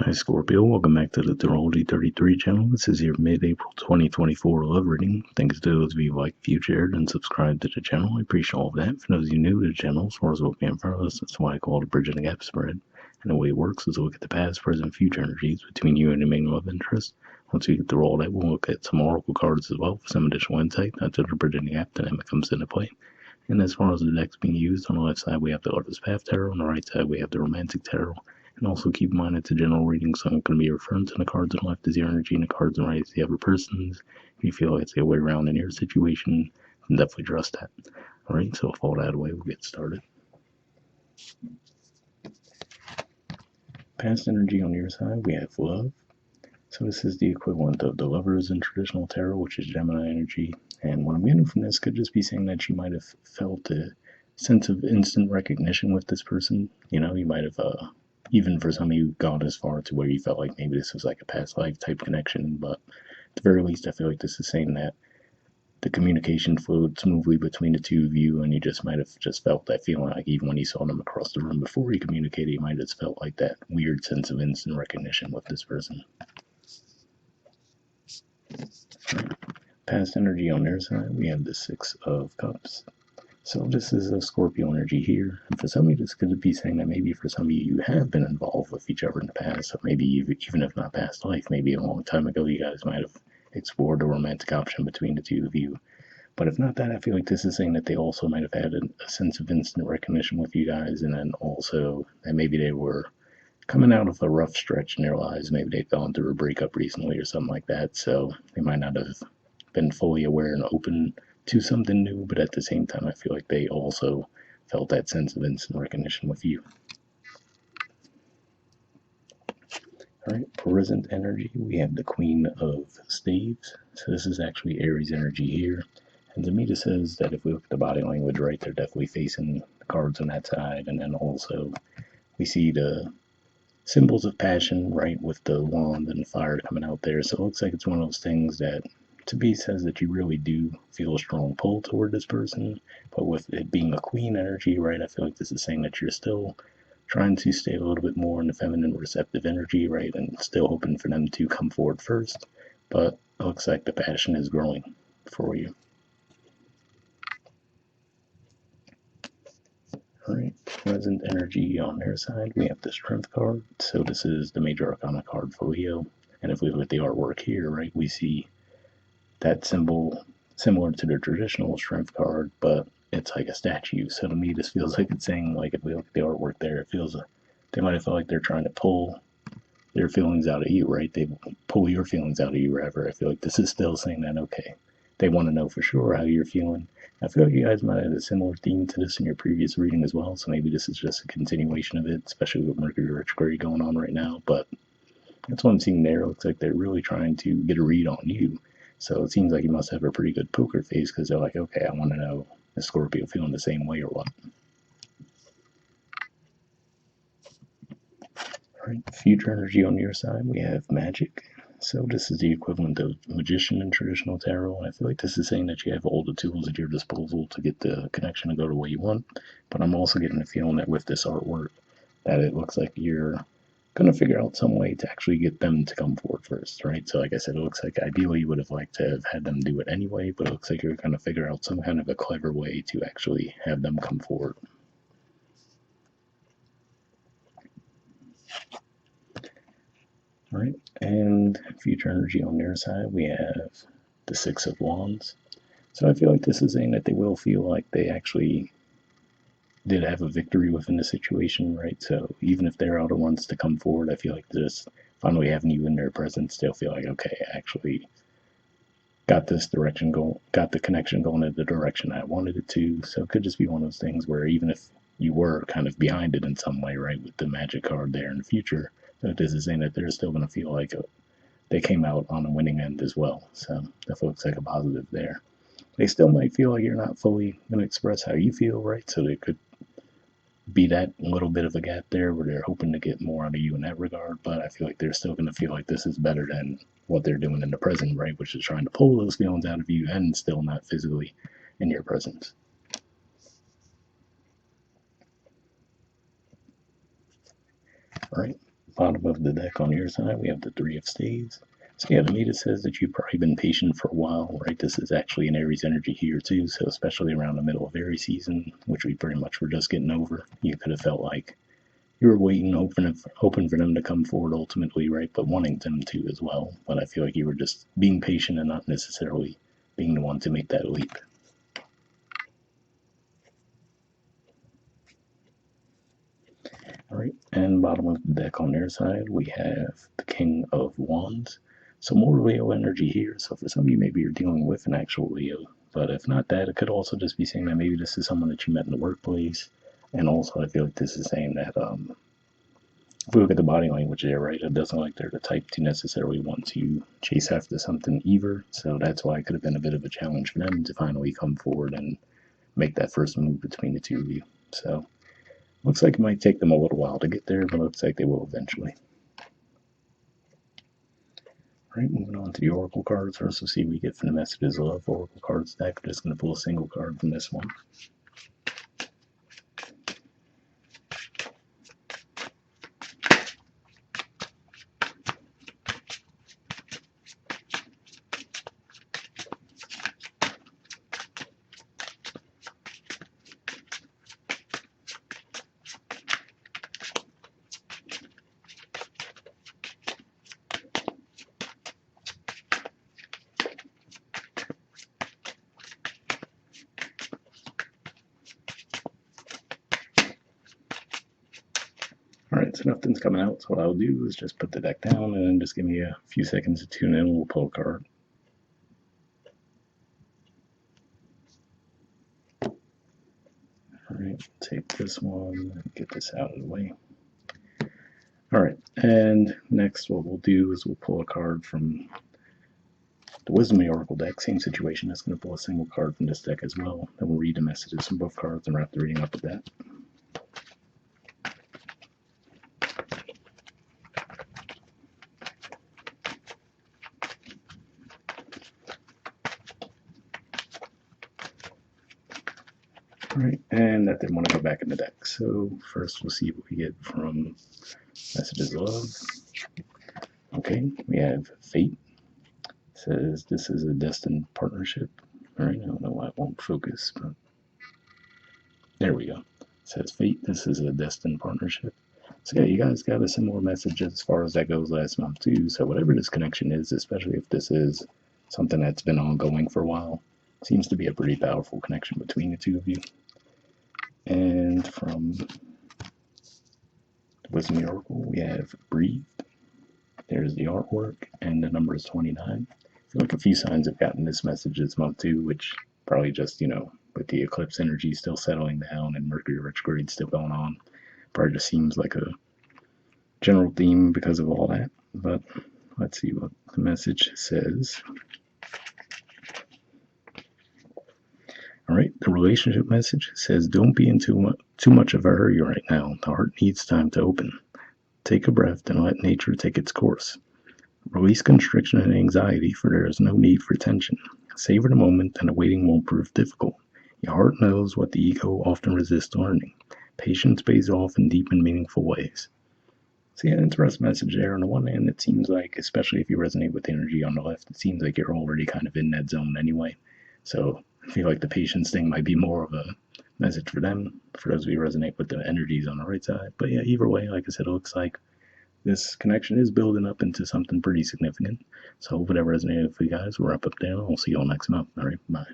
Hi Scorpio, welcome back to the Astrology 33 channel. This is your mid-April 2024 love reading. Thanks to those of you who like, viewed, shared, and subscribed to the channel. I appreciate all of that. For those of you new to the channel, as far as what we have in front of us, that's why I call it a bridging the gap spread. And the way it works is we'll look at the past, present, future energies between you and your main love interest. Once we get through all that, we'll look at some oracle cards as well for some additional insight. That's where the bridging the gap dynamic comes into play. And as far as the decks being used, on the left side we have the Lover's Path Tarot, on the right side we have the Romantic Tarot. And also keep in mind it's a general reading, so I'm going to be referring to the cards on the left as your energy and the cards on the right as the other person's. If you feel like it's the other way around in your situation, then definitely trust that. Alright, so with all that out of the way, we'll get started. Past energy on your side, we have love. So this is the equivalent of the Lovers in traditional tarot, which is Gemini energy. And what I'm getting from this could just be saying that you might have felt a sense of instant recognition with this person. You know, you might have even for some of you gone as far to where you felt like maybe this was like a past life type connection, but at the very least I feel like this is saying that the communication flowed smoothly between the two of you, and you just might have just felt that feeling like even when you saw them across the room before you communicated, you might have just felt like that weird sense of instant recognition with this person. Past energy on their side, we have the Six of Cups. So this is a Scorpio energy here, and for some of you this could be saying that maybe for some of you have been involved with each other in the past, or maybe even if not past life, maybe a long time ago you guys might have explored a romantic option between the two of you. But if not that, I feel like this is saying that they also might have had a sense of instant recognition with you guys, and then also that maybe they were coming out of a rough stretch in their lives. Maybe they'd gone through a breakup recently or something like that, so they might not have been fully aware and open to something new, but at the same time I feel like they also felt that sense of instant recognition with you. Alright, present energy, we have the Queen of Staves. So this is actually Aries energy here. And to me this says that if we look at the body language, right, they're definitely facing the cards on that side, and then also we see the symbols of passion, right, with the wand and the fire coming out there. So it looks like it's one of those things that to me says that you really do feel a strong pull toward this person, but with it being a queen energy, right, I feel like this is saying that you're still trying to stay a little bit more in the feminine receptive energy, right, and still hoping for them to come forward first, but it looks like the passion is growing for you. Alright, present energy on their side, we have the Strength card. So this is the Major Arcana card for Leo, and if we look at the artwork here, right, we see that symbol similar to the traditional Strength card, but it's like a statue. So to me this feels like it's saying, like, if we look at the artwork there, it feels they might have felt like they're trying to pull their feelings out of you, right? They pull your feelings out of you, rather. I feel like this is still saying that, okay, they want to know for sure how you're feeling. I feel like you guys might have had a similar theme to this in your previous reading as well, so maybe this is just a continuation of it, especially with Mercury retrograde going on right now, but that's what I'm seeing there. It looks like they're really trying to get a read on you. So it seems like you must have a pretty good poker face, because they're like, okay, I want to know, is Scorpio feeling the same way or what? Alright, future energy on your side, we have magic. So this is the equivalent of magician in traditional tarot, and I feel like this is saying that you have all the tools at your disposal to get the connection to go the way you want. But I'm also getting the feeling that with this artwork, that it looks like you're going to figure out some way to actually get them to come forward first, right? So like I said, it looks like ideally you would have liked to have had them do it anyway, but it looks like you're going to figure out some kind of a clever way to actually have them come forward. Alright, and future energy on their side, we have the Six of Wands. So I feel like this is saying that they will feel like they actually did have a victory within the situation, right? So even if they're outer ones to come forward, I feel like just finally having you in their presence, they'll feel like, okay, I actually got this direction going, got the connection going in the direction I wanted it to. So it could just be one of those things where even if you were kind of behind it in some way, right, with the magic card there in the future, but this is saying that they're still going to feel like they came out on a winning end as well. So that looks like a positive there. They still might feel like you're not fully going to express how you feel, right? So they could be that little bit of a gap there where they're hoping to get more out of you in that regard, but I feel like they're still going to feel like this is better than what they're doing in the present, right, which is trying to pull those feelings out of you and still not physically in your presence. All right, Bottom of the deck on your side, we have the Three of Spades. So yeah, to me, this says that you've probably been patient for a while, right? This is actually an Aries energy here too, so especially around the middle of Aries season, which we pretty much were just getting over, you could have felt like you were waiting, hoping for them to come forward ultimately, right? But wanting them to as well. But I feel like you were just being patient and not necessarily being the one to make that leap. All right, and bottom of the deck on their side, we have the King of Wands. So more Leo energy here. So for some of you, maybe you're dealing with an actual Leo. But if not that, it could also just be saying that maybe this is someone that you met in the workplace. And also, I feel like this is saying that if we look at the body language there, right, it doesn't like they're the type to necessarily want to chase after something either. So that's why it could have been a bit of a challenge for them to finally come forward and make that first move between the two of you. So looks like it might take them a little while to get there, but looks like they will eventually. All right, moving on to the Oracle cards. First, we'll see what we get from the Messages of Love Oracle cards deck. I'm just going to pull a single card from this one. Alright, so nothing's coming out, so what I'll do is just put the deck down and then just give me a few seconds to tune in and we'll pull a card. Alright, take this one and get this out of the way. Alright, and next what we'll do is we'll pull a card from the Wisdom of the Oracle deck. Same situation, it's going to pull a single card from this deck as well. Then we'll read the messages from both cards and wrap the reading up with that. Alright, and that didn't want to go back in the deck. So first we'll see what we get from Messages of Love. Okay, we have Fate. It says this is a destined partnership. Alright, I don't know why it won't focus, but there we go. It says Fate, this is a destined partnership. So yeah, you guys got a similar message as far as that goes last month too. So whatever this connection is, especially if this is something that's been ongoing for a while, seems to be a pretty powerful connection between the two of you. And from the Wisdom of the Oracle, we have Breathe. There's the artwork, and the number is 29. I feel like a few signs have gotten this message this month too, which probably just, with the eclipse energy still settling down and Mercury retrograde still going on, probably just seems like a general theme because of all that. But let's see what the message says. All right, the relationship message says, don't be in too much of a hurry right now. The heart needs time to open. Take a breath and let nature take its course. Release constriction and anxiety, for there is no need for tension. Savor the moment, and the waiting won't prove difficult. Your heart knows what the ego often resists learning. Patience pays off in deep and meaningful ways. So yeah, interesting message there. On the one hand, it seems like, especially if you resonate with the energy on the left, it seems like you're already kind of in that zone anyway. So I feel like the patience thing might be more of a message for them, for those of you who resonate with the energies on the right side. But yeah, either way, like I said, it looks like this connection is building up into something pretty significant. So hope it resonated for you guys. We'll wrap up there. I'll see you all next month. All right, bye.